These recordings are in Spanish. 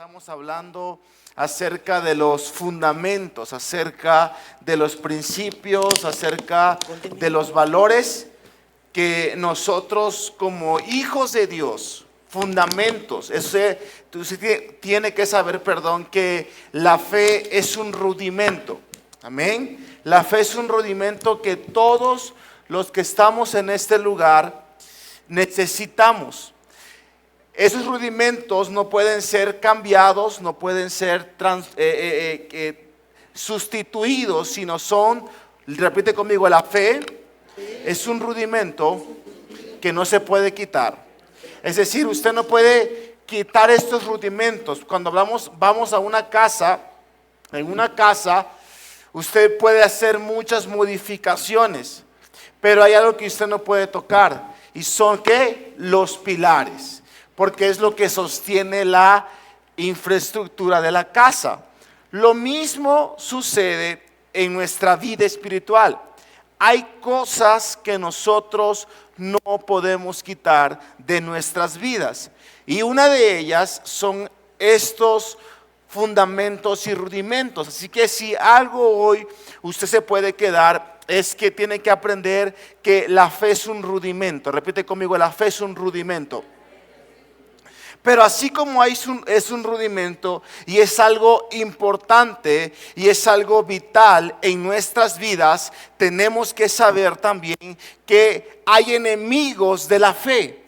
Estamos hablando acerca de los fundamentos, acerca de los principios, acerca de los valores que nosotros como hijos de Dios, fundamentos, tú tienes que saber, que la fe es un rudimento, amén. La fe es un rudimento que todos los que estamos en este lugar necesitamos. Esos rudimentos no pueden ser cambiados, no pueden ser sustituidos, sino son, repite conmigo, la fe es un rudimento que no se puede quitar. Es decir, usted no puede quitar estos rudimentos. Cuando vamos a una casa, en una casa, usted puede hacer muchas modificaciones, pero hay algo que usted no puede tocar, y son ¿qué? Los pilares. Porque es lo que sostiene la infraestructura de la casa. Lo mismo sucede en nuestra vida espiritual. Hay cosas que nosotros no podemos quitar de nuestras vidas. Y una de ellas son estos fundamentos y rudimentos. Así que si algo hoy usted se puede quedar, es que tiene que aprender que la fe es un rudimento. Repite conmigo, la fe es un rudimento. Pero así como es un rudimento y es algo importante y es algo vital en nuestras vidas, tenemos que saber también que hay enemigos de la fe.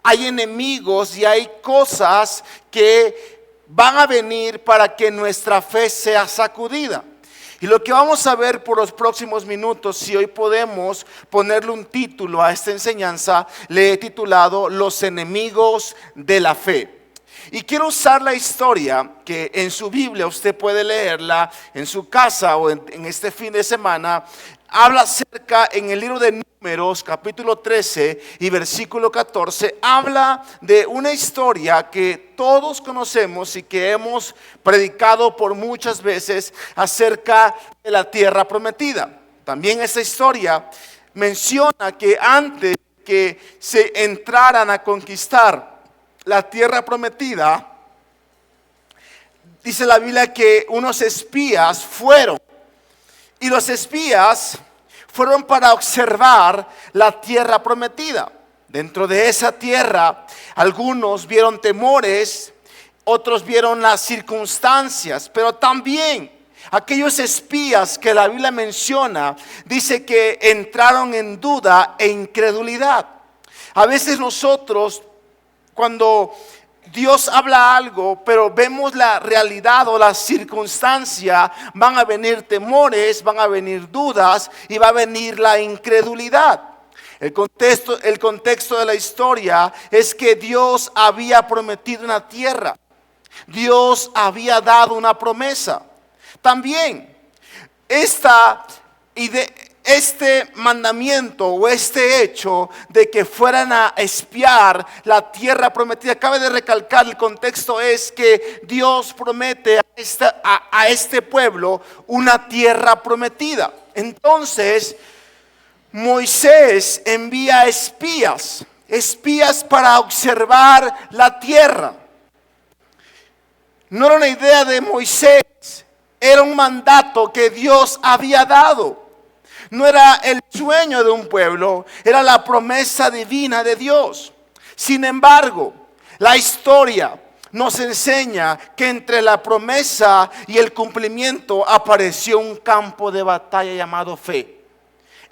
Hay enemigos y hay cosas que van a venir para que nuestra fe sea sacudida. Y lo que vamos a ver por los próximos minutos, si hoy podemos ponerle un título a esta enseñanza, le he titulado Los enemigos de la fe. Y quiero usar la historia que en su Biblia usted puede leerla en su casa o en este fin de semana. Habla acerca en el libro de Números, capítulo 13 y versículo 14, habla de una historia que todos conocemos y que hemos predicado por muchas veces acerca de la tierra prometida. También esa historia menciona que antes que se entraran a conquistar la tierra prometida, dice la Biblia que unos espías fueron. Y los espías fueron para observar la tierra prometida. Dentro de esa tierra, algunos vieron temores, otros vieron las circunstancias, pero también aquellos espías que la Biblia menciona, dice que entraron en duda e incredulidad. A veces nosotros, cuando Dios habla algo, pero vemos la realidad o la circunstancia, van a venir temores, van a venir dudas y va a venir la incredulidad. El contexto de la historia es que Dios había prometido una tierra. Dios había dado una promesa. También este mandamiento o este hecho de que fueran a espiar la tierra prometida, cabe de recalcar, el contexto es que Dios promete a este pueblo una tierra prometida. Entonces Moisés envía espías para observar la tierra. No era una idea de Moisés, era un mandato que Dios había dado. No era el sueño de un pueblo, era la promesa divina de Dios. Sin embargo, la historia nos enseña que entre la promesa y el cumplimiento apareció un campo de batalla llamado fe.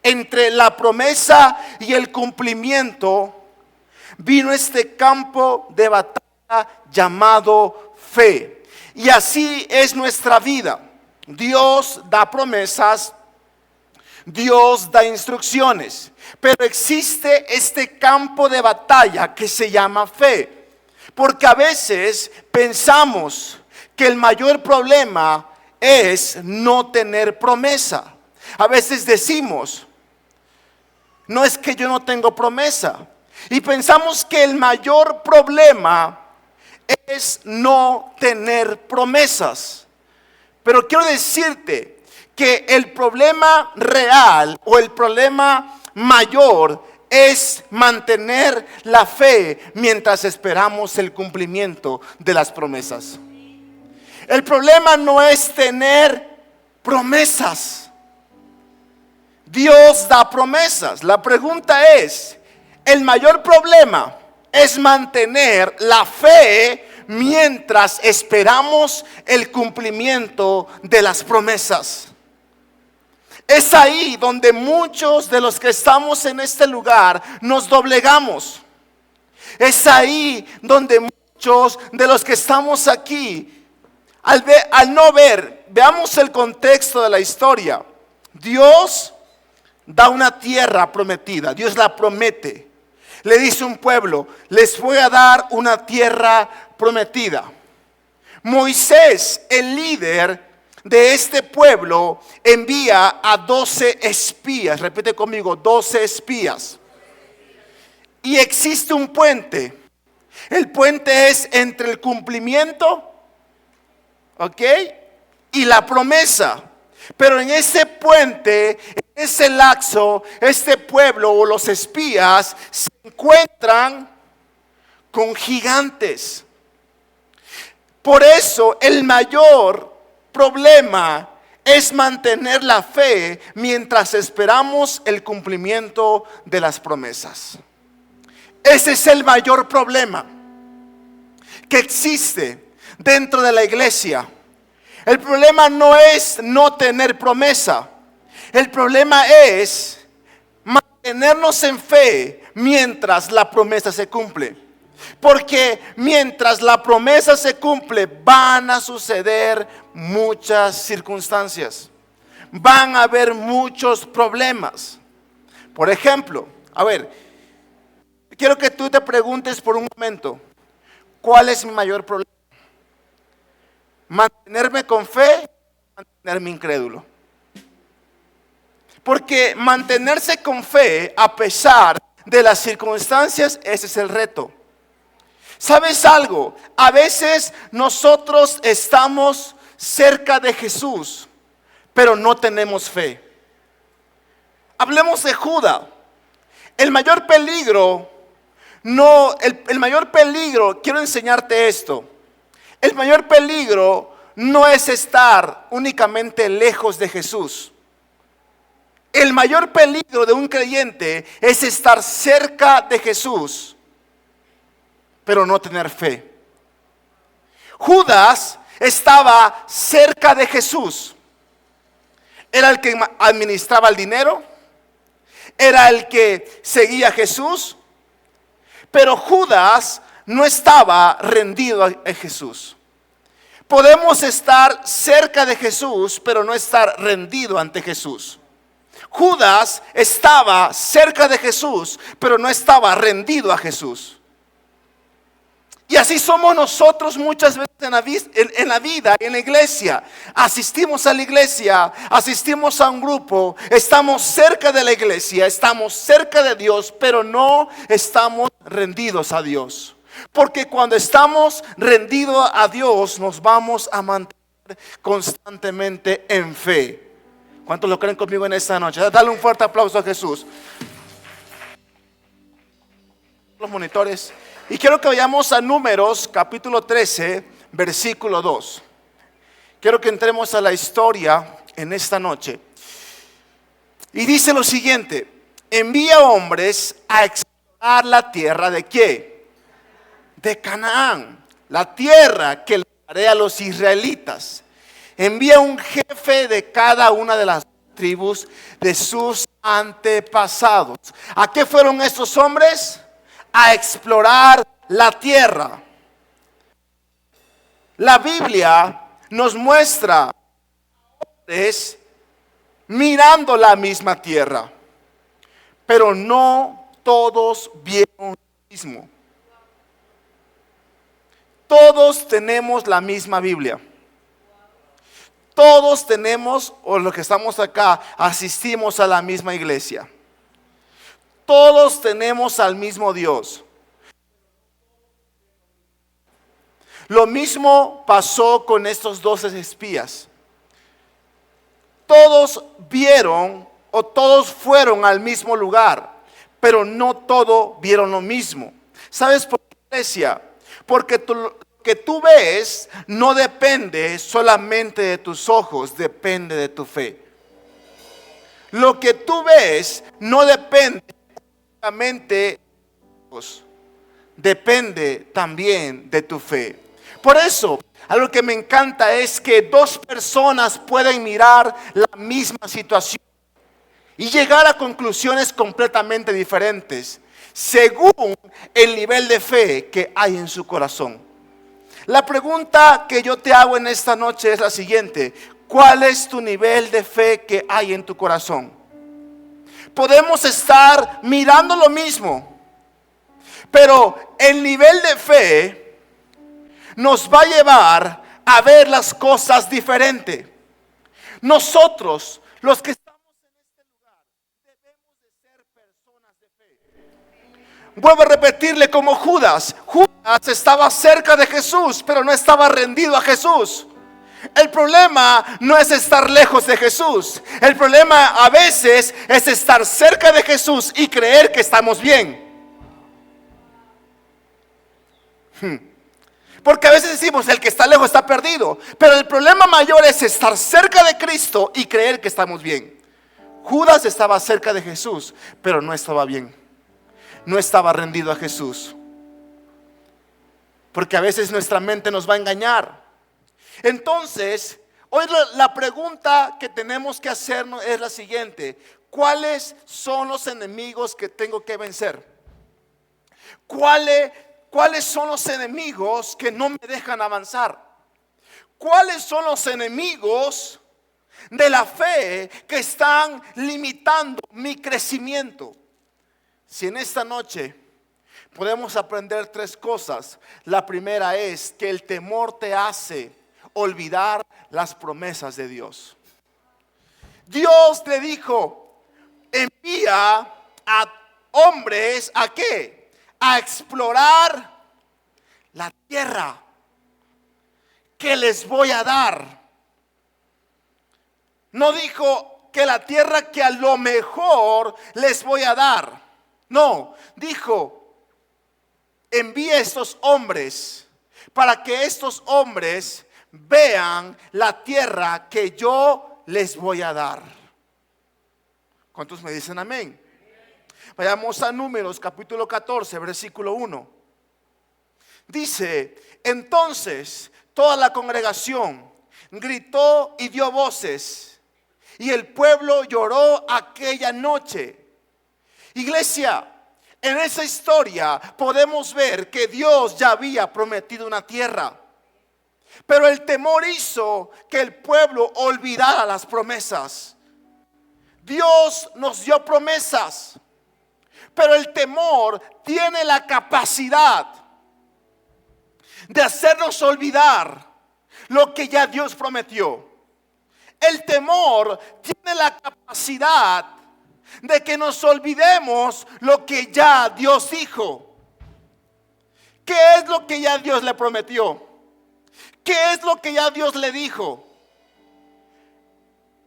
Entre la promesa y el cumplimiento vino este campo de batalla llamado fe. Y así es nuestra vida. Dios da promesas, Dios da instrucciones, pero existe este campo de batalla que se llama fe, porque a veces pensamos que el mayor problema es no tener promesa. A veces decimos, no es que yo no tengo promesa, y pensamos que el mayor problema es no tener promesas. Pero quiero decirte que el problema real o el problema mayor es mantener la fe mientras esperamos el cumplimiento de las promesas. El problema no es tener promesas. Dios da promesas. La pregunta es, el mayor problema es mantener la fe mientras esperamos el cumplimiento de las promesas. Es ahí donde muchos de los que estamos en este lugar nos doblegamos. Es ahí donde muchos de los que estamos aquí, al no ver, veamos el contexto de la historia. Dios da una tierra prometida, Dios la promete. Le dice a un pueblo, les voy a dar una tierra prometida. Moisés, el líder de este pueblo, envía a 12 espías. Repite conmigo, 12 espías. Y existe un puente. El puente es entre el cumplimiento, ¿ok?, y la promesa. Pero en ese puente, en ese lapso, este pueblo o los espías se encuentran con gigantes. Por eso el mayor problema es mantener la fe mientras esperamos el cumplimiento de las promesas. Ese es el mayor problema que existe dentro de la iglesia. El problema no es no tener promesa. El problema es mantenernos en fe mientras la promesa se cumple. Porque mientras la promesa se cumple, van a suceder muchas circunstancias. Van a haber muchos problemas. Por ejemplo, quiero que tú te preguntes por un momento, ¿cuál es mi mayor problema? ¿Mantenerme con fe o mantenerme incrédulo? Porque mantenerse con fe a pesar de las circunstancias, ese es el reto. ¿Sabes algo? A veces nosotros estamos cerca de Jesús, pero no tenemos fe. Hablemos de Judas. El mayor peligro, quiero enseñarte esto. El mayor peligro no es estar únicamente lejos de Jesús. El mayor peligro de un creyente es estar cerca de Jesús, pero no tener fe. Judas estaba cerca de Jesús. Era el que administraba el dinero, era el que seguía a Jesús, pero Judas no estaba rendido a Jesús. Podemos estar cerca de Jesús, pero no estar rendido ante Jesús. Judas estaba cerca de Jesús, pero no estaba rendido a Jesús. Y así somos nosotros muchas veces en la vida, en la iglesia. Asistimos a la iglesia, asistimos a un grupo, estamos cerca de la iglesia, estamos cerca de Dios, pero no estamos rendidos a Dios. Porque cuando estamos rendidos a Dios, nos vamos a mantener constantemente en fe. ¿Cuántos lo creen conmigo en esta noche? Dale un fuerte aplauso a Jesús. Los monitores. Y quiero que vayamos a Números capítulo 13, versículo 2. Quiero que entremos a la historia en esta noche. Y dice lo siguiente: envía hombres a explorar la tierra de ¿qué? De Canaán, la tierra que le daré a los israelitas. Envía un jefe de cada una de las tribus de sus antepasados. ¿A qué fueron estos hombres? A explorar la tierra. La Biblia nos muestra hombres mirando la misma tierra, pero no todos vieron lo mismo. Todos tenemos la misma Biblia. Todos tenemos, o los que estamos acá, asistimos a la misma iglesia. Todos tenemos al mismo Dios. Lo mismo pasó con estos 12 espías. Todos vieron o todos fueron al mismo lugar, pero no todo vieron lo mismo. ¿Sabes por qué, iglesia? Porque lo que tú ves no depende solamente de tus ojos, depende de tu fe. Lo que tú ves no depende solamente de tus ojos, depende también de tu fe. Por eso, algo que me encanta es que dos personas pueden mirar la misma situación y llegar a conclusiones completamente diferentes, según el nivel de fe que hay en su corazón. La pregunta que yo te hago en esta noche es la siguiente: ¿cuál es tu nivel de fe que hay en tu corazón? Podemos estar mirando lo mismo, pero el nivel de fe nos va a llevar a ver las cosas diferente. Nosotros, los que estamos en este lugar, debemos de ser personas de fe. Vuelvo a repetirle, como Judas. Judas estaba cerca de Jesús, pero no estaba rendido a Jesús. El problema no es estar lejos de Jesús. El problema a veces es estar cerca de Jesús y creer que estamos bien. Porque a veces decimos, el que está lejos está perdido. Pero el problema mayor es estar cerca de Cristo y creer que estamos bien. Judas estaba cerca de Jesús, pero no estaba bien. No estaba rendido a Jesús. Porque a veces nuestra mente nos va a engañar. Entonces, hoy la pregunta que tenemos que hacernos es la siguiente: ¿cuáles son los enemigos que tengo que vencer? ¿Cuáles son los enemigos que no me dejan avanzar? ¿Cuáles son los enemigos de la fe que están limitando mi crecimiento? Si en esta noche podemos aprender tres cosas. La primera es que el temor te hace olvidar las promesas de Dios. Dios le dijo: envía a hombres, ¿a qué? A explorar la tierra que les voy a dar. No dijo que la tierra que a lo mejor les voy a dar. No, dijo: envíe a estos hombres para que estos hombres vean la tierra que yo les voy a dar. ¿Cuántos me dicen amén? Vayamos a Números capítulo 14, versículo 1. Dice: entonces toda la congregación gritó y dio voces, y el pueblo lloró aquella noche. Iglesia, en esa historia podemos ver que Dios ya había prometido una tierra, pero el temor hizo que el pueblo olvidara las promesas. Dios nos dio promesas, pero el temor tiene la capacidad de hacernos olvidar lo que ya Dios prometió. El temor tiene la capacidad de que nos olvidemos lo que ya Dios dijo. ¿Qué es lo que ya Dios le prometió? ¿Qué es lo que ya Dios le dijo?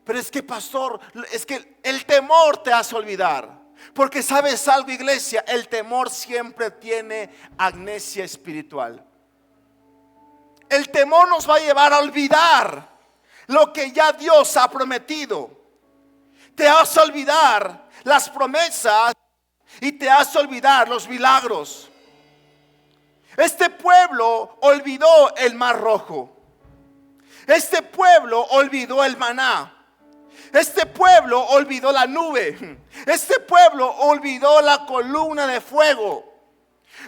Pero es que, pastor, es que el temor te hace olvidar. Porque sabes algo, iglesia, el temor siempre tiene amnesia espiritual. El temor nos va a llevar a olvidar lo que ya Dios ha prometido. Te hace olvidar las promesas y te hace olvidar los milagros. Este pueblo olvidó el mar rojo. Este pueblo olvidó el maná. Este pueblo olvidó la nube. Este pueblo olvidó la columna de fuego.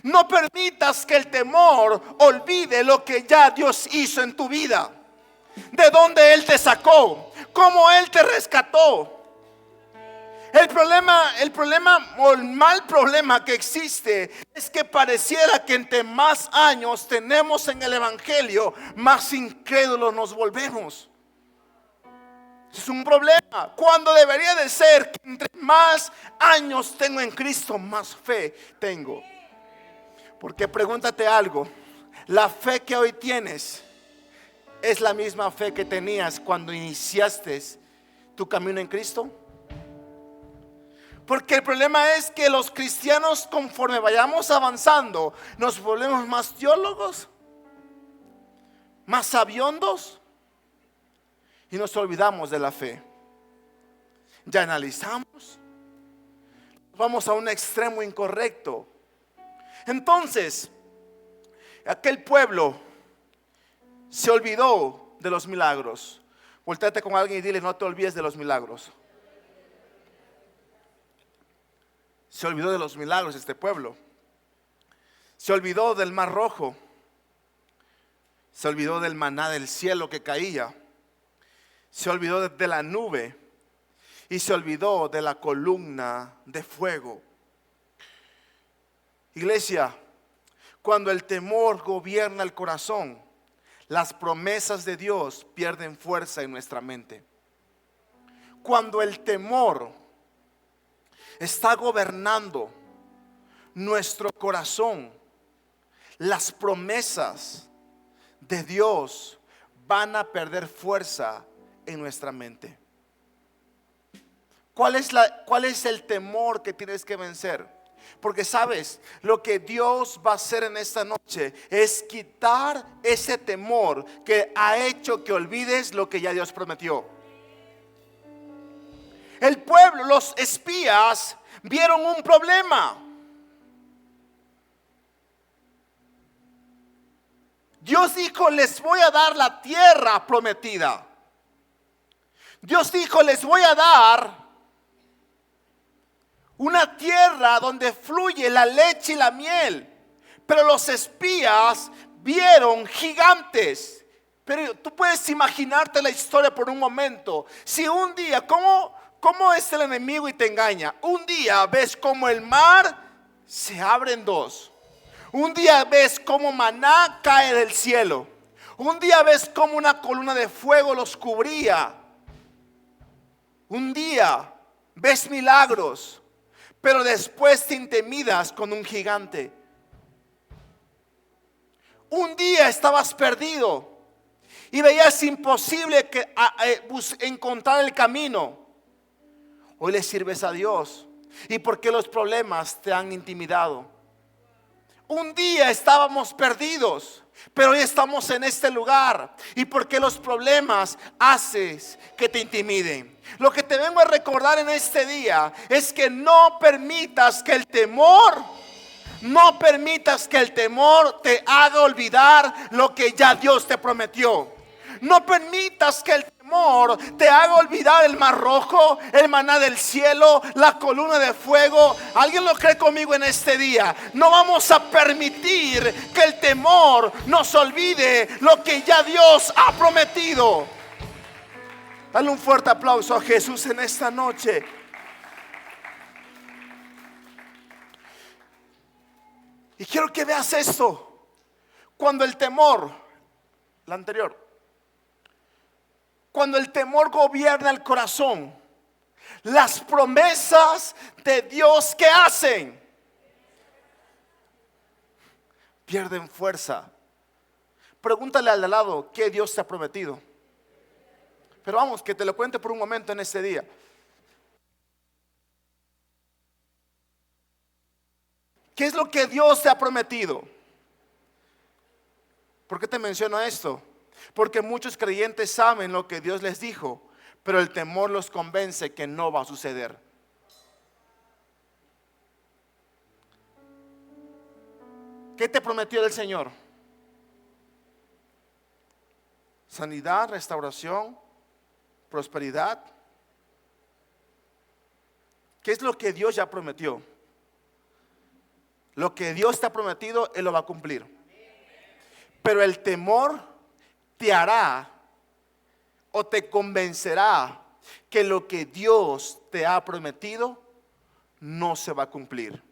No permitas que el temor olvide lo que ya Dios hizo en tu vida. De dónde Él te sacó, cómo Él te rescató. El problema o el mal problema que existe es que pareciera que entre más años tenemos en el evangelio, más incrédulos nos volvemos. Es un problema, cuando debería de ser que entre más años tengo en Cristo, más fe tengo. Porque pregúntate algo: la fe que hoy tienes es la misma fe que tenías cuando iniciaste tu camino en Cristo. Porque el problema es que los cristianos, conforme vayamos avanzando, nos volvemos más teólogos, más sabiondos, y nos olvidamos de la fe. Ya analizamos, vamos a un extremo incorrecto. Entonces, aquel pueblo se olvidó de los milagros. Voltéate con alguien y dile: no te olvides de los milagros. Se olvidó de los milagros este pueblo. Se olvidó del mar rojo. Se olvidó del maná del cielo que caía. Se olvidó de la nube. Y se olvidó de la columna de fuego. Iglesia, cuando el temor gobierna el corazón, las promesas de Dios pierden fuerza en nuestra mente. Cuando el temor está gobernando nuestro corazón, las promesas de Dios van a perder fuerza en nuestra mente. ¿Cuál es el temor que tienes que vencer? Porque sabes, lo que Dios va a hacer en esta noche es quitar ese temor que ha hecho que olvides lo que ya Dios prometió. El pueblo, los espías, vieron un problema. Dios dijo: les voy a dar la tierra prometida. Dios dijo: les voy a dar una tierra donde fluye la leche y la miel. Pero los espías vieron gigantes. Pero tú puedes imaginarte la historia por un momento. Si un día, ¿cómo es el enemigo y te engaña? Un día ves como el mar se abre en dos. Un día ves como maná cae del cielo. Un día ves como una columna de fuego los cubría. Un día ves milagros. Pero después te intimidas con un gigante. Un día estabas perdido y veías imposible encontrar el camino. Hoy le sirves a Dios. ¿Y por qué los problemas te han intimidado? Un día estábamos perdidos, pero hoy estamos en este lugar. ¿Y por qué los problemas haces que te intimiden? Lo que te vengo a recordar en este día es que no permitas que el temor te haga olvidar lo que ya Dios te prometió. No permitas que el temor te haga olvidar el mar rojo, el maná del cielo, la columna de fuego. ¿Alguien lo cree conmigo en este día? No vamos a permitir que el temor nos olvide lo que ya Dios ha prometido. Dale un fuerte aplauso a Jesús en esta noche. Y quiero que veas esto. Cuando el temor, la anterior, cuando el temor gobierna el corazón, las promesas de Dios, ¿qué hacen? Pierden fuerza. Pregúntale al de al lado: ¿qué Dios te ha prometido? Pero vamos, que te lo cuente por un momento en este día. ¿Qué es lo que Dios te ha prometido? ¿Por qué te menciono esto? Porque muchos creyentes saben lo que Dios les dijo, pero el temor los convence que no va a suceder. ¿Qué te prometió el Señor? Sanidad, restauración, prosperidad. ¿Qué es lo que Dios ya prometió? Lo que Dios te ha prometido, Él lo va a cumplir. Pero el temor te hará o te convencerá que lo que Dios te ha prometido no se va a cumplir.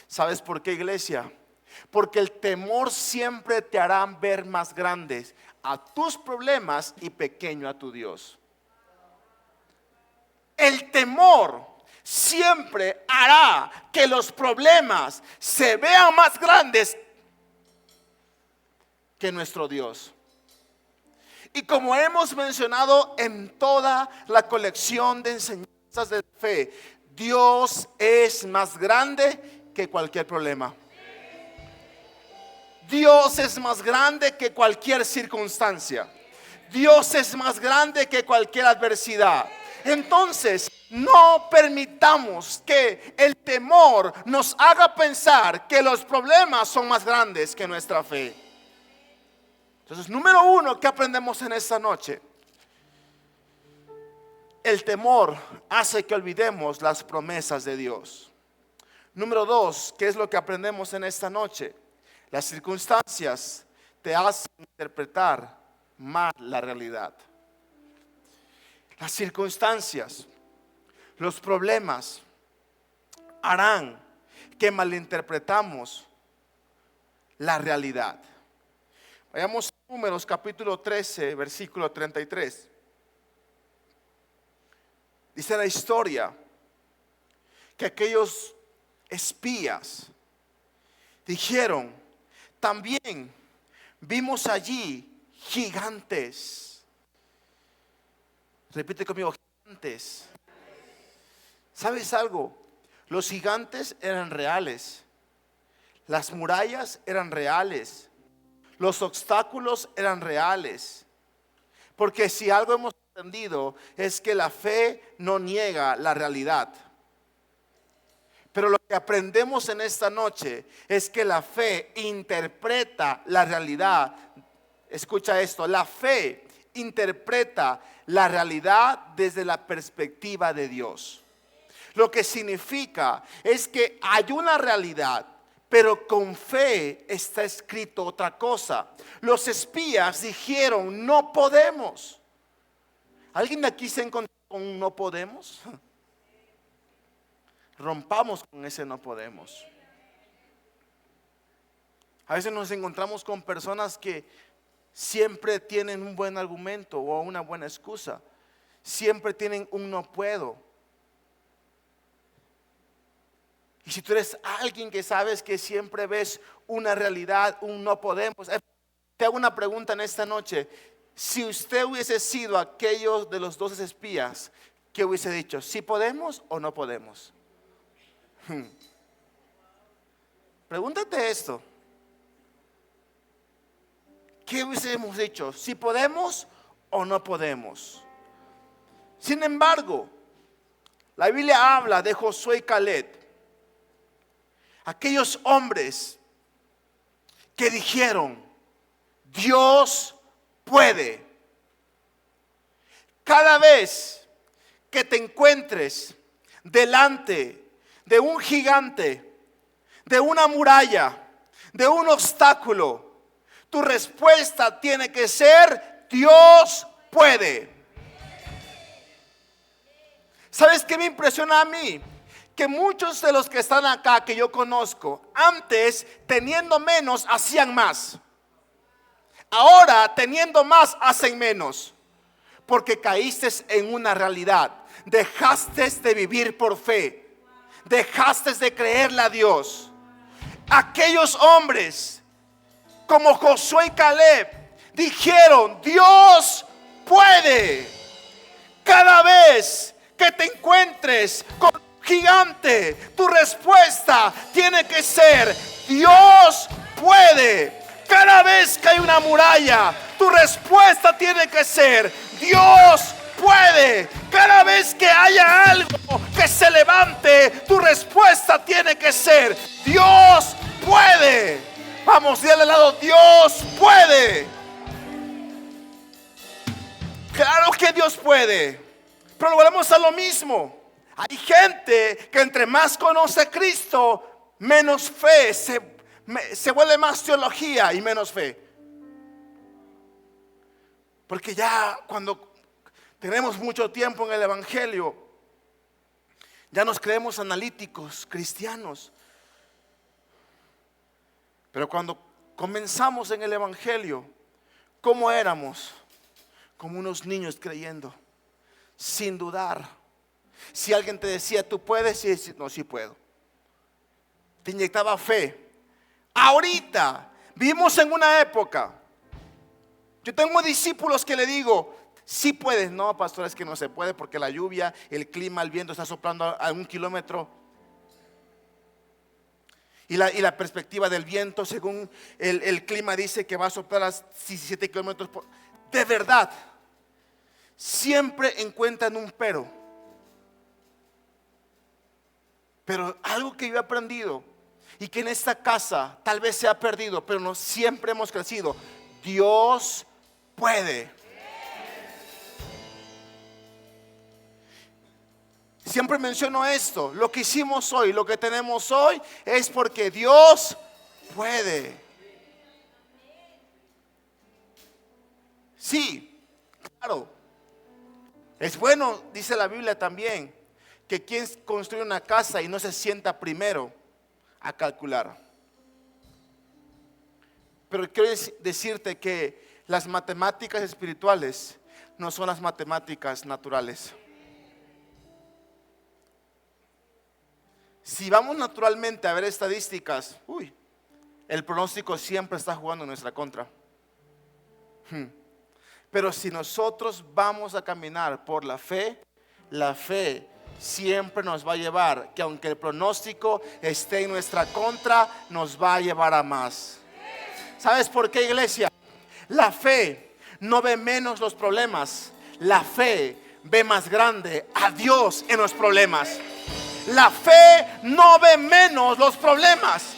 ¿Sabes por qué, iglesia? Porque el temor siempre te hará ver más grandes a tus problemas y pequeño a tu Dios. El temor siempre hará que los problemas se vean más grandes que nuestro Dios. Y como hemos mencionado en toda la colección de enseñanzas de fe, Dios es más grande que cualquier problema. Dios es más grande que cualquier circunstancia. Dios es más grande que cualquier adversidad. Entonces, no permitamos que el temor nos haga pensar que los problemas son más grandes que nuestra fe. Entonces, número uno, ¿qué aprendemos en esta noche? El temor hace que olvidemos las promesas de Dios. Número dos, ¿qué es lo que aprendemos en esta noche? Las circunstancias te hacen interpretar mal la realidad. Las circunstancias, los problemas harán que malinterpretamos la realidad. Vayamos a Números capítulo 13, versículo 33. Dice la historia que aquellos espías dijeron: también vimos allí gigantes. Repite conmigo: gigantes. ¿Sabes algo? Los gigantes eran reales. Las murallas eran reales. Los obstáculos eran reales. Porque si algo hemos entendido es que la fe no niega la realidad. Pero lo que aprendemos en esta noche es que la fe interpreta la realidad. Escucha esto: la fe interpreta la realidad desde la perspectiva de Dios. Lo que significa es que hay una realidad, pero con fe está escrito otra cosa. Los espías dijeron: no podemos. ¿Alguien de aquí se encontró con un no podemos? Rompamos con ese no podemos. A veces nos encontramos con personas que siempre tienen un buen argumento o una buena excusa. Siempre tienen un no puedo. Y si tú eres alguien que sabes que siempre ves una realidad, un no podemos, te hago una pregunta en esta noche. Si usted hubiese sido aquellos de los 12 espías, ¿qué hubiese dicho? ¿Sí podemos o no podemos? Pregúntate esto. ¿Qué hubiésemos dicho? ¿Si podemos o no podemos? Sin embargo, la Biblia habla de Josué y Caleb, aquellos hombres que dijeron: Dios puede. Cada vez que te encuentres delante de un gigante, de una muralla, de un obstáculo, tu respuesta tiene que ser: Dios puede. ¿Sabes qué me impresiona a mí? Que muchos de los que están acá, que yo conozco, antes teniendo menos hacían más. Ahora teniendo más hacen menos. Porque caíste en una realidad. Dejaste de vivir por fe. Dejaste de creerle a Dios. Aquellos hombres como Josué y Caleb dijeron: Dios puede. Cada vez que te encuentres con un gigante, tu respuesta tiene que ser: Dios puede. Cada vez que hay una muralla, tu respuesta tiene que ser: Dios puede. Cada vez que haya algo que se levante, tu respuesta tiene que ser: Dios puede. Vamos, dile al lado: Dios puede. Claro que Dios puede. Pero volvemos a lo mismo. Hay gente que entre más conoce a Cristo, menos fe se vuelve más teología y menos fe. Porque ya cuando tenemos mucho tiempo en el evangelio, ya nos creemos analíticos, cristianos. Pero cuando comenzamos en el evangelio, ¿cómo éramos? Como unos niños creyendo, sin dudar. Si alguien te decía: tú puedes, sí, no, sí puedo. Te inyectaba fe. Ahorita vivimos en una época. Yo tengo discípulos que le digo: Sí puedes. No, pastor, es que no se puede porque la lluvia, el clima, el viento está soplando a 1 kilómetro. Y la perspectiva del viento, según el clima, dice que va a soplar a 17 kilómetros por. De verdad, siempre encuentran un pero. Pero algo que yo he aprendido y que en esta casa tal vez se ha perdido, pero no siempre hemos crecido. Dios puede. Siempre menciono esto. Lo que hicimos hoy, lo que tenemos hoy, es porque Dios puede. Sí, claro. Es bueno, dice la Biblia también, que quien construye una casa y no se sienta primero a calcular. Pero quiero decirte que las matemáticas espirituales no son las matemáticas naturales. Si vamos naturalmente a ver estadísticas, el pronóstico siempre está jugando en nuestra contra. Pero si nosotros vamos a caminar por la fe siempre nos va a llevar, que aunque el pronóstico esté en nuestra contra, nos va a llevar a más. ¿Sabes por qué, iglesia? La fe no ve menos los problemas. La fe ve más grande a Dios en los problemas. La fe no ve menos los problemas.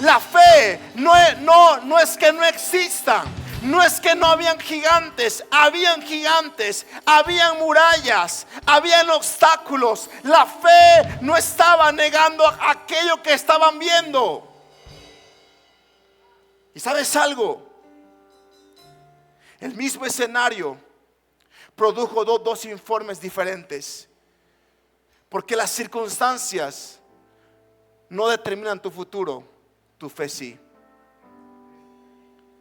La fe no es que no exista. No es que no habían gigantes, habían murallas, habían obstáculos. La fe no estaba negando aquello que estaban viendo. ¿Y sabes algo? El mismo escenario produjo dos informes diferentes. Porque las circunstancias no determinan tu futuro, tu fe sí.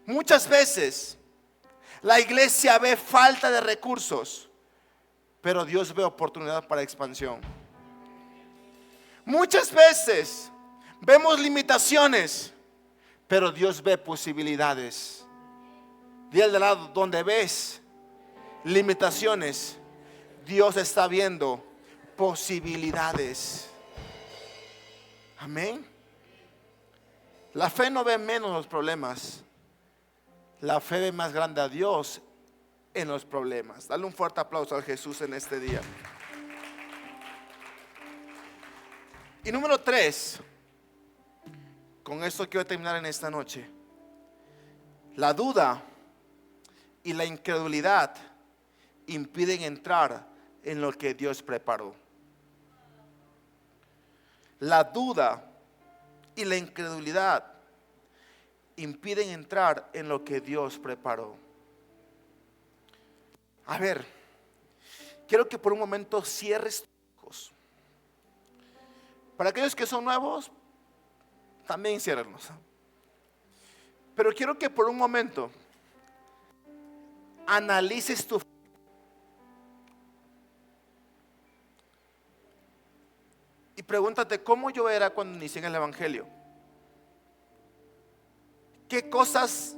Muchas veces la iglesia ve falta de recursos, pero Dios ve oportunidad para expansión. Muchas veces vemos limitaciones, pero Dios ve posibilidades. Di al de lado, donde ves limitaciones, Dios está viendo posibilidades. Amén. La fe no ve menos los problemas. La fe ve más grande a Dios en los problemas. Dale un fuerte aplauso a Jesús en este día. Y número 3, con esto quiero terminar en esta noche. La duda y la incredulidad impiden entrar en lo que Dios preparó. La duda y la incredulidad impiden entrar en lo que Dios preparó. A ver, quiero que por un momento cierres tus ojos. Para aquellos que son nuevos, también ciérrenlos. Pero quiero que por un momento analices tu fe. Y pregúntate cómo yo era cuando inicié en el Evangelio. ¿Qué cosas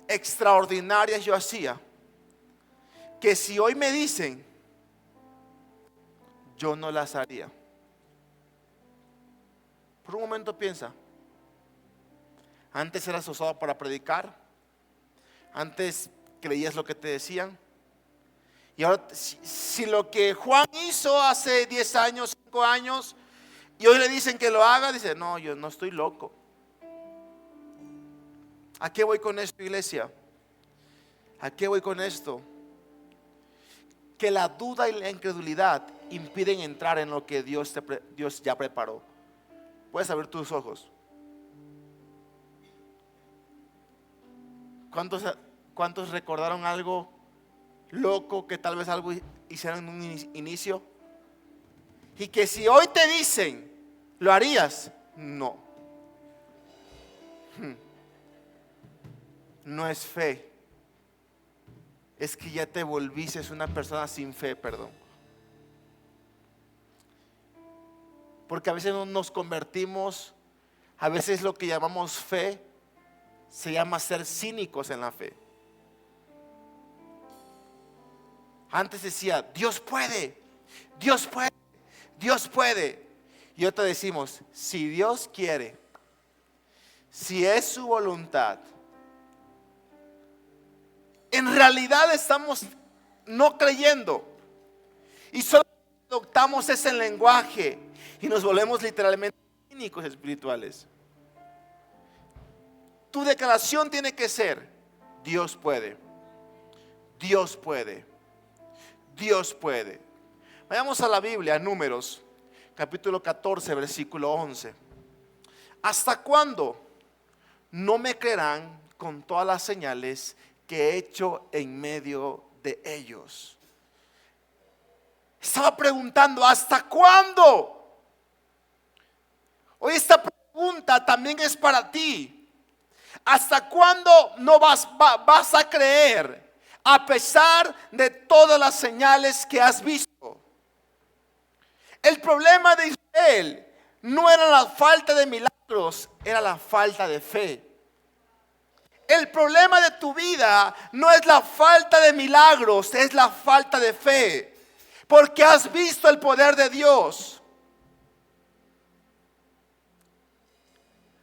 extraordinarias yo hacía? Que si hoy me dicen, yo no las haría. Por un momento piensa. Antes eras usado para predicar. Antes creías lo que te decían. Y ahora, si lo que Juan hizo hace 10 años, 5 años, y hoy le dicen que lo haga, dice, no, yo no estoy loco. ¿A qué voy con esto, iglesia? ¿A qué voy con esto? Que la duda y la incredulidad impiden entrar en lo que Dios ya preparó. Puedes abrir tus ojos. ¿Cuántos recordaron algo loco que tal vez algo hicieron en un inicio? Y que si hoy te dicen, ¿lo harías? No. No es fe. Es que ya te volviste una persona sin fe, perdón. Porque a veces nos convertimos, a veces lo que llamamos fe se llama ser cínicos en la fe. Antes decía, Dios puede, Dios puede, Dios puede. Y ahora decimos, si Dios quiere, si es su voluntad. En realidad estamos no creyendo y solo adoptamos ese lenguaje y nos volvemos literalmente cínicos espirituales. Tu declaración tiene que ser: Dios puede, Dios puede, Dios puede. Vayamos a la Biblia, Números, capítulo 14, versículo 11. ¿Hasta cuándo no me creerán con todas las señales que he hecho en medio de ellos? Estaba preguntando, ¿hasta cuándo? Hoy esta pregunta también es para ti. ¿Hasta cuándo no vas a creer a pesar de todas las señales que has visto? El problema de Israel no era la falta de milagros, era la falta de fe. El problema de tu vida no es la falta de milagros, es la falta de fe. Porque has visto el poder de Dios.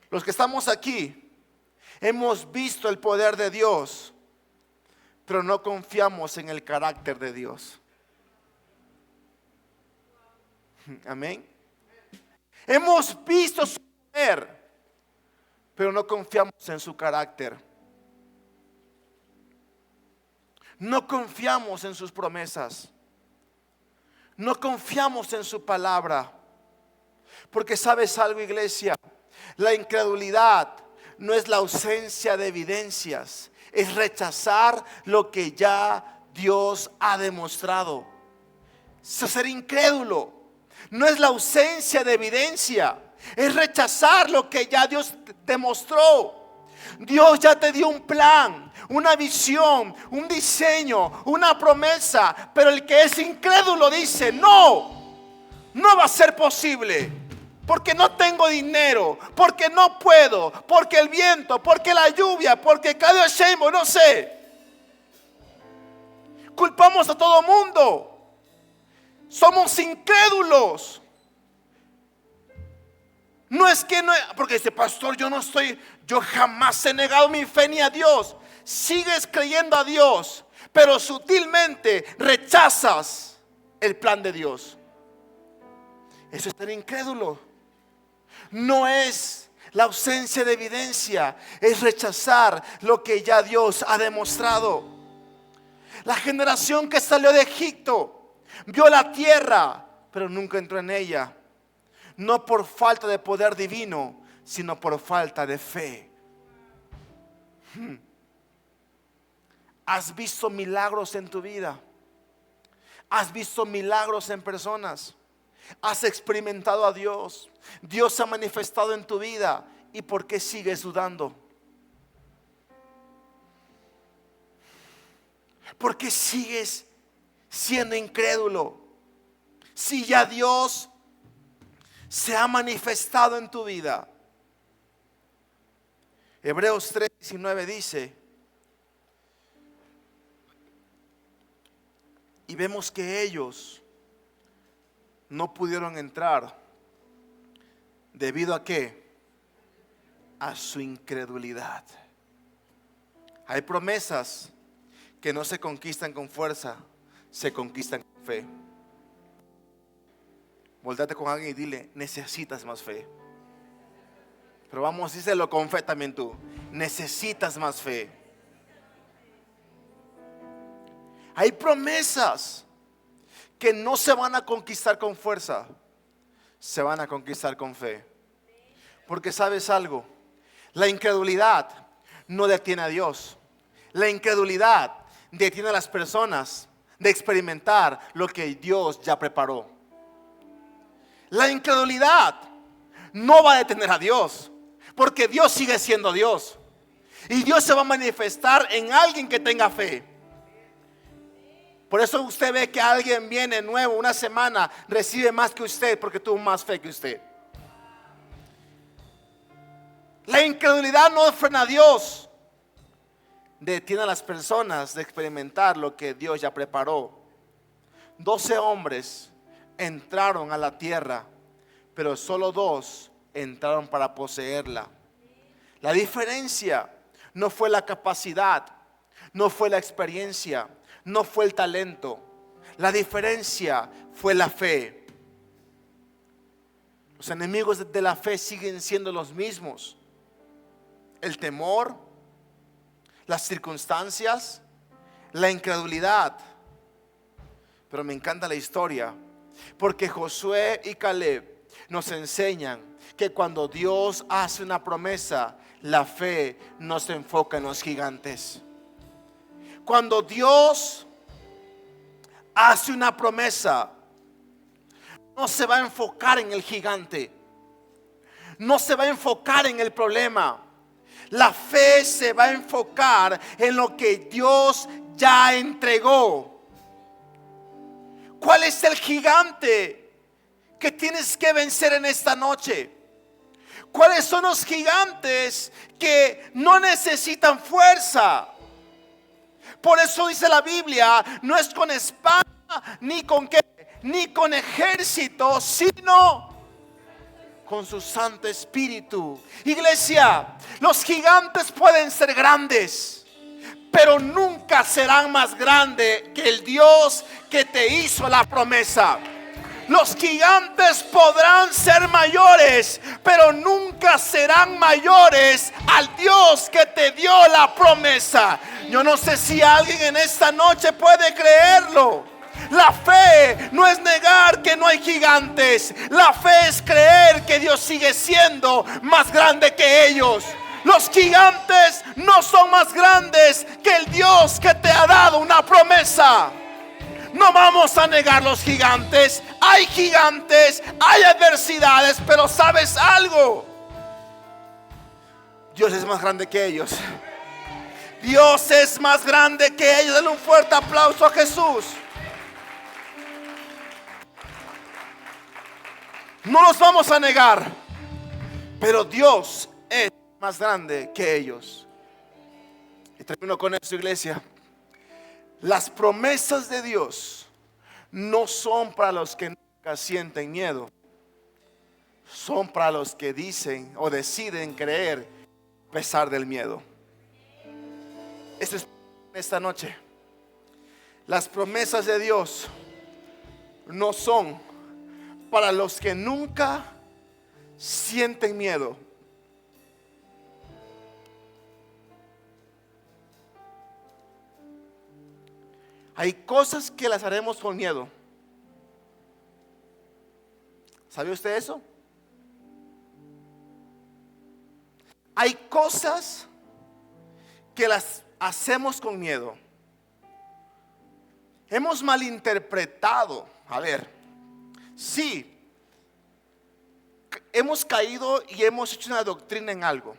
Los que estamos aquí hemos visto el poder de Dios, pero no confiamos en el carácter de Dios. Amén. Hemos visto su poder, pero no confiamos en su carácter. No confiamos en sus promesas. No confiamos en su palabra. Porque sabes algo, iglesia, la incredulidad no es la ausencia de evidencias, es rechazar lo que ya Dios ha demostrado. Ser incrédulo no es la ausencia de evidencia, es rechazar lo que ya Dios demostró. Dios ya te dio un plan, una visión, un diseño, una promesa, pero el que es incrédulo dice: no va a ser posible, porque no tengo dinero, porque no puedo, porque el viento, porque la lluvia, porque cada shemo, no sé. Culpamos a todo mundo. Somos incrédulos. No es que no, porque dice: pastor, yo jamás he negado mi fe ni a Dios. Sigues creyendo a Dios, pero sutilmente rechazas el plan de Dios. Eso es ser incrédulo. No es la ausencia de evidencia, es rechazar lo que ya Dios ha demostrado. La generación que salió de Egipto vio la tierra, pero nunca entró en ella. No por falta de poder divino, sino por falta de fe. ¿Has visto milagros en tu vida? ¿Has visto milagros en personas? ¿Has experimentado a Dios? Dios se ha manifestado en tu vida. ¿Y por qué sigues dudando? ¿Por qué sigues siendo incrédulo? Si ya Dios se ha manifestado en tu vida. Hebreos 3:19 dice: y vemos que ellos no pudieron entrar. ¿Debido a qué? A su incredulidad. Hay promesas que no se conquistan con fuerza, se conquistan con fe. Voltate con alguien y dile: necesitas más fe. Pero vamos, díselo con fe también tú. Necesitas más fe. Hay promesas que no se van a conquistar con fuerza, se van a conquistar con fe. Porque sabes algo, la incredulidad no detiene a Dios. La incredulidad detiene a las personas de experimentar lo que Dios ya preparó. La incredulidad no va a detener a Dios, porque Dios sigue siendo Dios. Y Dios se va a manifestar en alguien que tenga fe. Por eso usted ve que alguien viene nuevo una semana, recibe más que usted porque tuvo más fe que usted. La incredulidad no frena a Dios, detiene a las personas de experimentar lo que Dios ya preparó. 12 hombres entraron a la tierra, pero solo 2 entraron para poseerla. La diferencia no fue la capacidad, no fue la experiencia, no fue el talento. La diferencia fue la fe. Los enemigos de la fe siguen siendo los mismos: el temor, las circunstancias, la incredulidad. Pero me encanta la historia, porque Josué y Caleb nos enseñan que cuando Dios hace una promesa, la fe no se enfoca en los gigantes. Cuando Dios hace una promesa, no se va a enfocar en el gigante, no se va a enfocar en el problema. La fe se va a enfocar en lo que Dios ya entregó. ¿Cuál es el gigante que tienes que vencer en esta noche? ¿Cuáles son los gigantes que no necesitan fuerza? Por eso dice la Biblia, no es con espada ni con qué, ni con ejército, sino con su Santo Espíritu. Iglesia, los gigantes pueden ser grandes, pero nunca serán más grandes que el Dios que te hizo la promesa. Los gigantes podrán ser mayores, pero nunca serán mayores al Dios que te dio la promesa. Yo no sé si alguien en esta noche puede creerlo. La fe no es negar que no hay gigantes. La fe es creer que Dios sigue siendo más grande que ellos. Los gigantes no son más grandes que el Dios que te ha dado una promesa. No vamos a negar los gigantes. Hay gigantes, hay adversidades, pero ¿sabes algo? Dios es más grande que ellos. Dios es más grande que ellos. Denle un fuerte aplauso a Jesús. No los vamos a negar, pero Dios es más grande que ellos. Y termino con esto, iglesia. Las promesas de Dios no son para los que nunca sienten miedo. Son para los que dicen o deciden creer a pesar del miedo. Esto es esta noche. Las promesas de Dios no son para los que nunca sienten miedo. Hay cosas que las haremos con miedo. ¿Sabe usted eso? Hay cosas que las hacemos con miedo. Hemos malinterpretado. A ver, sí, hemos caído y hemos hecho una doctrina en algo.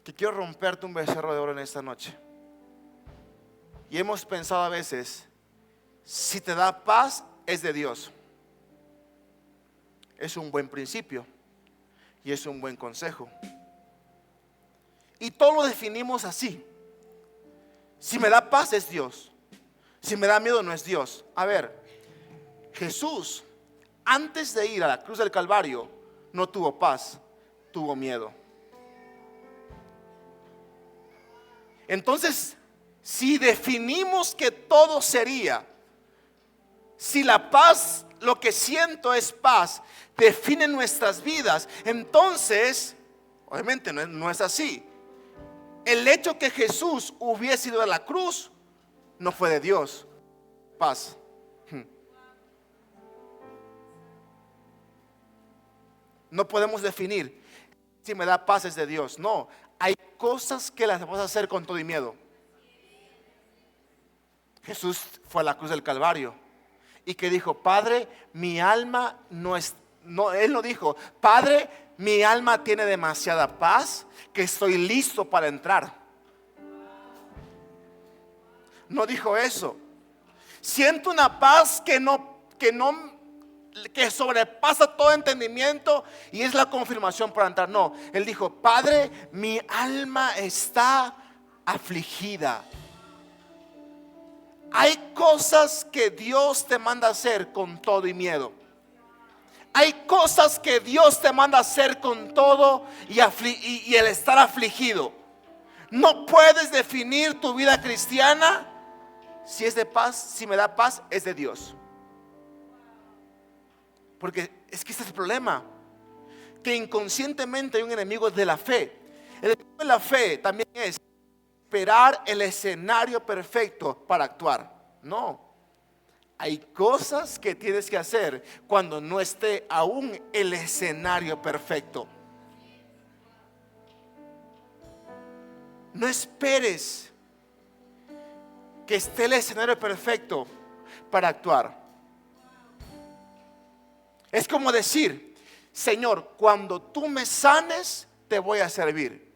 Que quiero romperte un becerro de oro en esta noche. Y hemos pensado a veces, si te da paz, es de Dios. Es un buen principio y es un buen consejo. Y todo lo definimos así. Si me da paz, es Dios. Si me da miedo, no es Dios. A ver, Jesús, antes de ir a la cruz del Calvario, no tuvo paz, tuvo miedo. Entonces, si definimos que todo sería, si la paz, lo que siento es paz, define nuestras vidas, entonces, obviamente no es así. El hecho que Jesús hubiese ido a la cruz no fue de Dios. Paz. No podemos definir si me da paz es de Dios. No, hay cosas que las vamos a hacer con todo y miedo. Jesús fue a la cruz del Calvario y que dijo, Padre, mi alma él no dijo, Padre, mi alma tiene demasiada paz que estoy listo para entrar. No dijo eso. Siento una paz que sobrepasa todo entendimiento y es la confirmación para entrar. No, él dijo, Padre, mi alma está afligida. Hay cosas que Dios te manda hacer con todo y miedo. Hay cosas que Dios te manda hacer con todo y el estar afligido. No puedes definir tu vida cristiana si es de paz, si me da paz, es de Dios. Porque es que este es el problema, que inconscientemente hay un enemigo de la fe. El enemigo de la fe también es esperar el escenario perfecto para actuar. No, hay cosas que tienes que hacer cuando no esté aún el escenario perfecto. No esperes que esté el escenario perfecto para actuar. Es como decir: Señor, cuando tú me sanes, te voy a servir.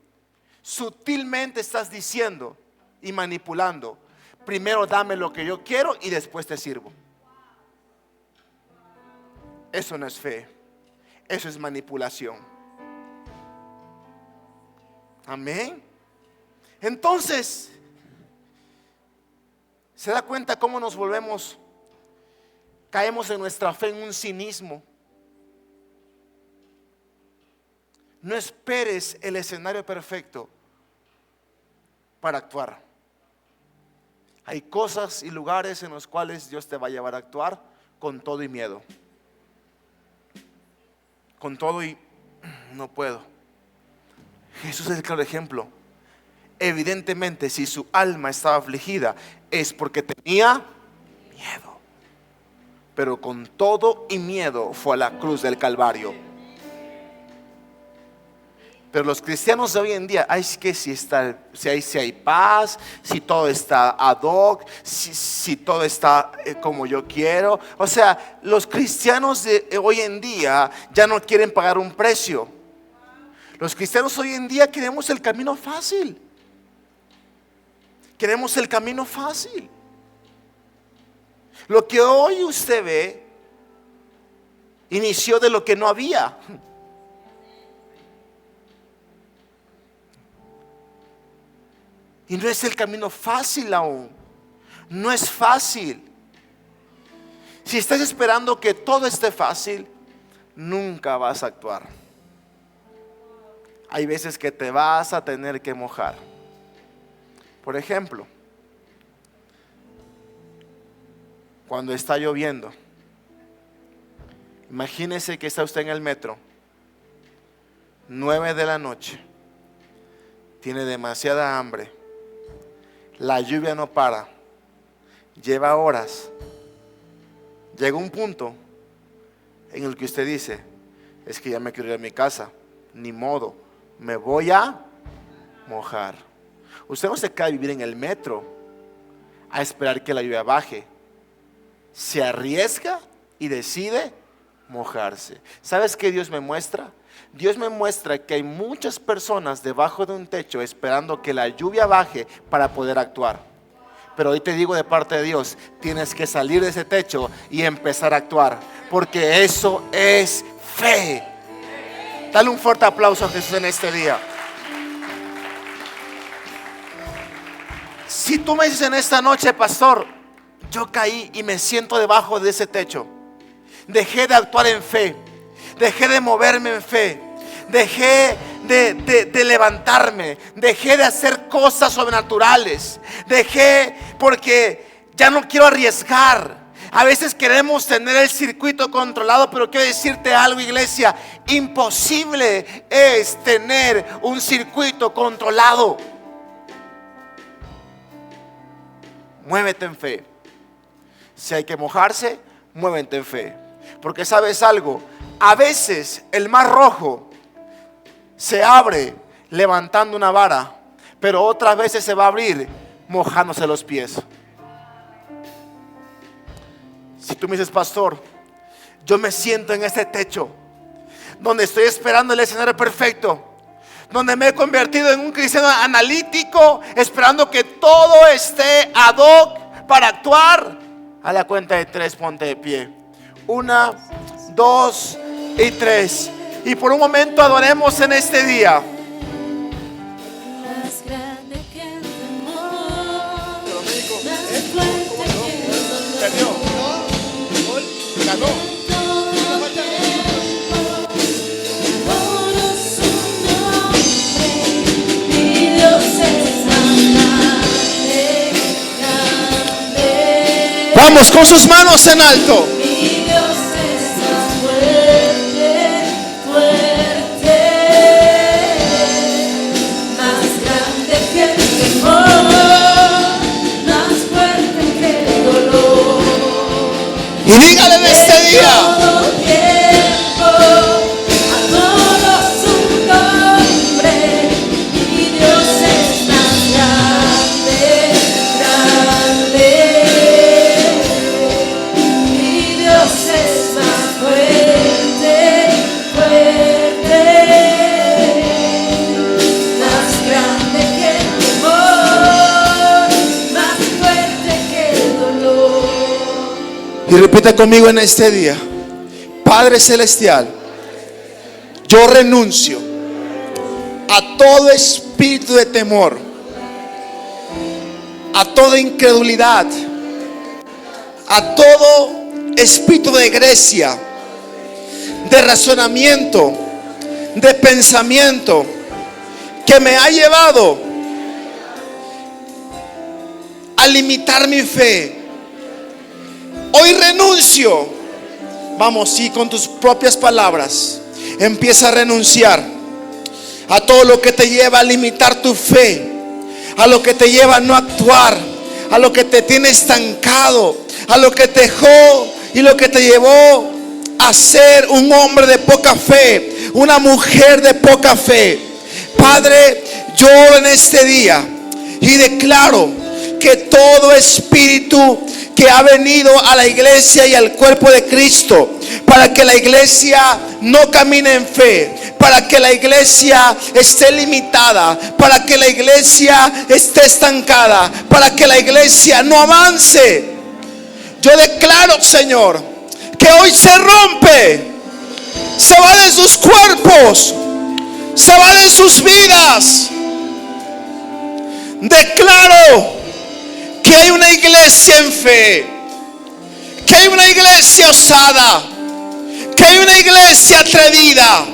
Sutilmente estás diciendo y manipulando: primero dame lo que yo quiero y después te sirvo. Eso no es fe, eso es manipulación. Amén. Entonces, ¿se da cuenta cómo nos volvemos? Caemos en nuestra fe en un cinismo. No esperes el escenario perfecto para actuar. Hay cosas y lugares en los cuales Dios te va a llevar a actuar con todo y miedo. Con todo y no puedo. Jesús es el claro ejemplo. Evidentemente, si su alma estaba afligida, es porque tenía miedo. Pero con todo y miedo fue a la cruz del Calvario. Pero los cristianos de hoy en día, es que si hay paz, si todo está ad hoc, si todo está como yo quiero. O sea, los cristianos de hoy en día ya no quieren pagar un precio. Los cristianos hoy en día queremos el camino fácil. Queremos el camino fácil. Lo que hoy usted ve inició de lo que no había. Y no es el camino fácil aún. No es fácil. Si estás esperando que todo esté fácil, nunca vas a actuar. Hay veces que te vas a tener que mojar. Por ejemplo, cuando está lloviendo, imagínese que está usted en el metro, 9 de la noche, tiene demasiada hambre, la lluvia no para, lleva horas, llega un punto en el que usted dice: es que ya me quiero ir a mi casa, ni modo, me voy a mojar. Usted no se queda a vivir en el metro a esperar que la lluvia baje. Se arriesga y decide mojarse. ¿Sabes qué Dios me muestra? Dios me muestra que hay muchas personas debajo de un techo esperando que la lluvia baje para poder actuar. Pero hoy te digo de parte de Dios, tienes que salir de ese techo y empezar a actuar, porque eso es fe. Dale un fuerte aplauso a Jesús en este día. Si tú me dices en esta noche: pastor, yo caí y me siento debajo de ese techo, dejé de actuar en fe, dejé de moverme en fe, dejé de levantarme, dejé de hacer cosas sobrenaturales, dejé porque ya no quiero arriesgar. A veces queremos tener el circuito controlado, pero quiero decirte algo, iglesia: imposible es tener un circuito controlado. Muévete en fe. Si hay que mojarse, muévete en fe. Porque sabes algo, a veces el mar rojo se abre levantando una vara, pero otras veces se va a abrir mojándose los pies. Si tú me dices: pastor, yo me siento en este techo donde estoy esperando el escenario perfecto, donde me he convertido en un cristiano analítico, esperando que todo esté ad hoc para actuar, a la cuenta de 3 ponte de pie. 1, 2 y 3. Y por un momento adoremos en este día. Más grande que el temor, más fuerte perdió. Ganó. Vamos con sus manos en alto. Y dígale en este día: y repita conmigo en este día: Padre Celestial, yo renuncio a todo espíritu de temor, a toda incredulidad, a todo espíritu de Grecia, de razonamiento, de pensamiento que me ha llevado a limitar mi fe. Hoy renuncio. Vamos, sí, con tus propias palabras empieza a renunciar a todo lo que te lleva a limitar tu fe, a lo que te lleva a no actuar, a lo que te tiene estancado, a lo que te dejó y lo que te llevó a ser un hombre de poca fe, una mujer de poca fe. Padre, yo oro en este día y declaro que todo espíritu que ha venido a la iglesia y al cuerpo de Cristo para que la iglesia no camine en fe, para que la iglesia esté limitada, para que la iglesia esté estancada, para que la iglesia no avance, yo declaro, Señor, que hoy se rompe, se va de sus cuerpos, se va de sus vidas. Declaro que hay una iglesia en fe, que hay una iglesia osada, que hay una iglesia atrevida.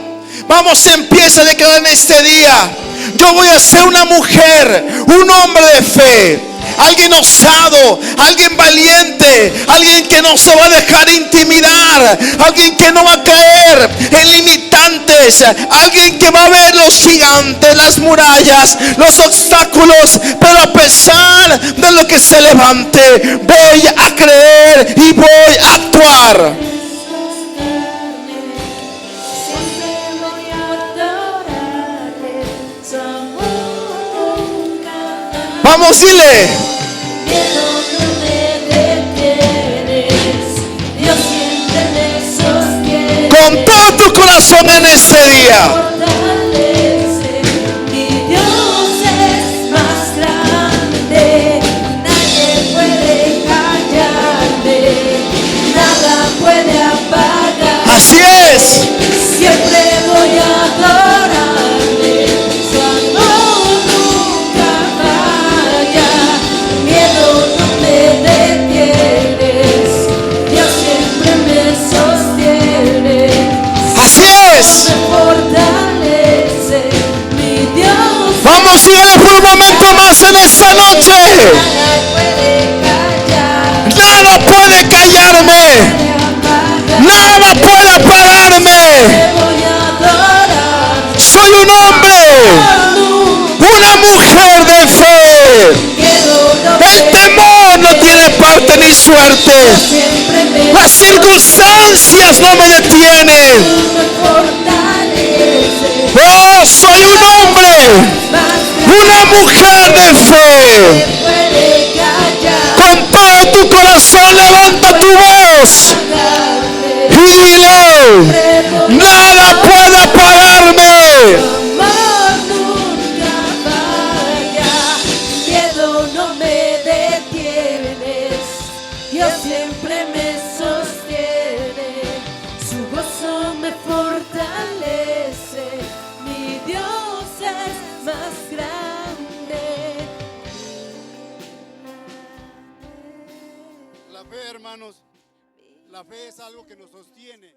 Vamos, empieza a declarar en este día: yo voy a ser una mujer, un hombre de fe, alguien osado, alguien valiente, alguien que no se va a dejar intimidar, alguien que no va a caer en limitantes, alguien que va a ver los gigantes, las murallas, los obstáculos, pero a pesar de lo que se levante, voy a creer y voy a actuar. Vamos, dile: con todo tu corazón en este día. Así es. Siempre voy a adorarle, su amor nunca falla, miedo no me detienes, Dios siempre me sostiene. Así es. Me fortalece, mi Dios. Vamos, síguele por un momento más en esta noche. Nada puede callarme, Nada puede callarme. Nada puede pararme. Soy un hombre, una mujer de fe. El temor no tiene parte ni suerte. Las circunstancias no me detienen. Oh, soy un hombre, una mujer de fe. Con todo tu corazón levanta tu voz y dile: nada puede pararme. Amor nunca falla, miedo no me detienes, Dios siempre me sostiene, su gozo me fortalece, mi Dios es más grande. La fe, hermano. La fe es algo que nos sostiene.